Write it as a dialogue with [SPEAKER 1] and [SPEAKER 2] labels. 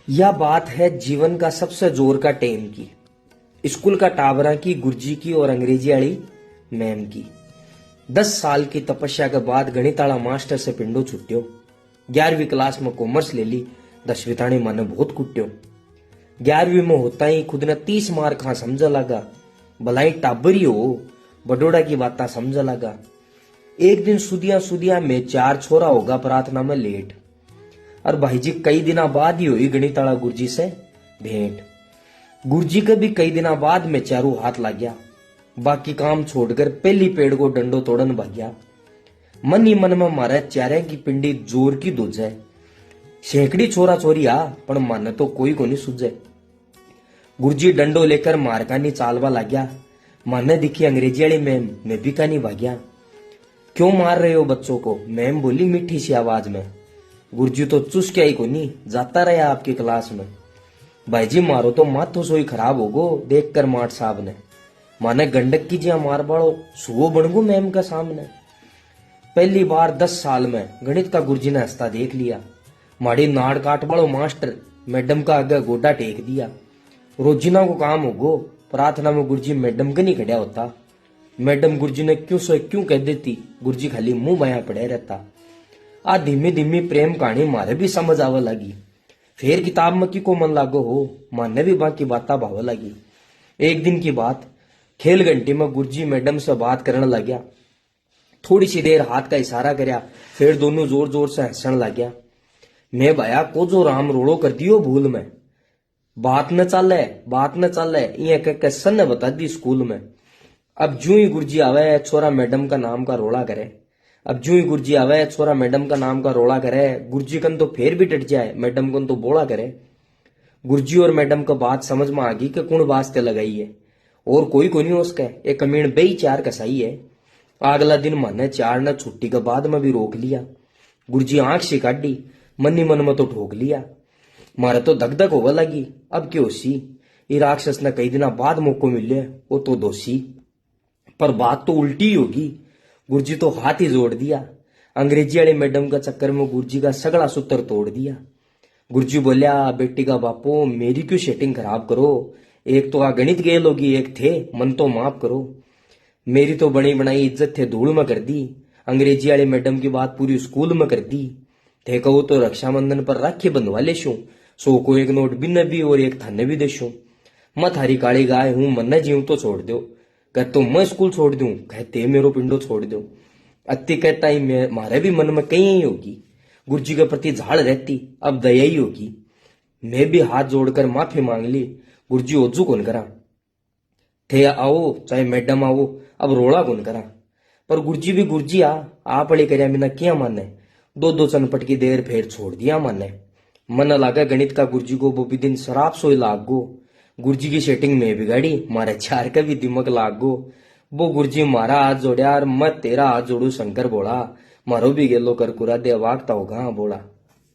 [SPEAKER 1] यह बात है जीवन का सबसे जोर का टेम की। स्कूल का टाबरा की, गुरजी की और अंग्रेजी वाली मैम की। 10 साल की तपस्या के बाद गणिताला मास्टर से पिंडो छुट्यो। 11वीं क्लास में कॉमर्स ले ली। 10वीं ताणी माने बहुत कुट्यो। 11वीं में होता ही खुद ने 30 मार खा समझ लगा। भलाई टाबरी हो, बडोड़ा की बात समझ लगा। एक दिन सुदिया सुदिया में 4 छोरा होगा प्रार्थना में लेट। और भाई जी कई दिना बाद ही हुई गणिताला गुरजी से भेंट। गुरजी के भी कई दिना बाद में चारों हाथ लग गया। बाकी काम छोड़कर पहली पेड़ को डंडो तोड़न भाग गया। मन ही मन में मारे चारे की पिंडी जोर की दूजे। सैकड़ी छोरा छोरी आ पण मन तो कोई को नहीं सुझे। गुरजी डंडो लेकर मारकानी चालवा लग गया। माने दिखी अंग्रेजी वाली मैम, मैं भी कानी भाग्या। क्यों मार रहे हो बच्चों को? मैम बोली मीठी सी आवाज में। गुरजी तो चुस क्या ही को नहीं, जाता रहा आपकी क्लास में। भाई जी मारो तो माथो सोई खराब होगो, देख कर माट साहब ने। माने गंडक की जिया मार बाड़ो, सुओ बनगू मैम का सामने। पहली बार 10 साल में गणित का गुरजी ने हंसता देख लिया। माड़ी नाड़ काट बाड़ो मास्टर, मैडम का आगे गोडा टेक दिया। रोजिना को काम होगो, प्रार्थना में गुरजी मैडम के नहीं खड़ा होता। मैडम गुरजी ने क्यों सोए क्यों कह देती, गुरजी खाली मुंह बाया पड़े रहता। आ धीमी धीमी प्रेम कहानी मारे भी समझ आवे लगी। फिर किताब में की को मन लागो हो, माने भी बाकी बाता भावे लगी। एक दिन की बात, खेल घंटी में गुरजी मैडम से बात करने लग गया। थोड़ी सी देर हाथ का इशारा करया, फिर दोनों जोर जोर से हंसने लग गया। मैं भाया को जो राम रोड़ो कर दियो भूल में। बात न चले ये कह के सन ने बता दी स्कूल में। अब जू ही गुरजी आवे छोरा मैडम का नाम का रोड़ा करे। गुरजी कन तो फिर भी डट जाए, मैडम कन तो बोला करे। गुरजी और मैडम को बात समझ में आ गई कि कौन वास्ते लगाई है और कोई को नहीं उसके, एक कमीण बेई चार कसाई है। अगला दिन माने चार ने छुट्टी के बाद में भी रोक लिया। गुरजी आंख से काटी, मनी मन में तो ठोक लिया। मारे तो धक धक होगा लगी, अब क्यों सी ये राक्षस ने कई दिना बाद मौको मिले, वो तो दोषी। पर बात तो उल्टी ही होगी। गुरजी तो हाथ ही जोड़ दिया। अंग्रेजी वाले मैडम का चक्कर में गुरजी का सगड़ा सूत्र तोड़ दिया। गुरजी बोलिया, बेटी का बापो मेरी क्यों सेटिंग खराब करो, एक तो आ गणित गेल होगी, एक थे मन तो माफ करो। मेरी तो बनी बनाई इज्जत थे धूल में कर दी। अंग्रेजी वाले मैडम की बात पूरी स्कूल में कर दी। थे कहो तो रक्षाबंधन पर राखी बंधवा ले शू, 100 को एक नोट बिन भी और एक थाने भी देशू। मत हरी काली गाय हूं, मन जीव तो छोड़ दो। कह तो मैं स्कूल छोड़ दूं, कहते मेरो पिंडो छोड़ दो। अति कहता ही मैं मारे भी मन में कहीं ही होगी। गुरजी के प्रति झाड़ रहती, अब दया ही होगी। मैं भी हाथ जोड़कर माफी मांग ली। गुरजी ओजू कौन करा थे, आओ चाहे मैडम आओ, अब रोड़ा कौन करा। पर गुरजी भी गुरजी आप अड़ी करया बिना क्या माने। दो चनपट की देर फिर छोड़ दिया माने। मन लागा गणित का गुरजी को वो भी दिन शराब सोई लाग गो। गुरजी की सेटिंग में बिगाड़ी, मारे चार का भी दिमाग लाग गो। वो गुरजी मारा हाथ जोड़या और मैं तेरा हाथ जोड़ू शंकर बोला। मारो भी गेलो कर कुरा दे वागता होगा बोला।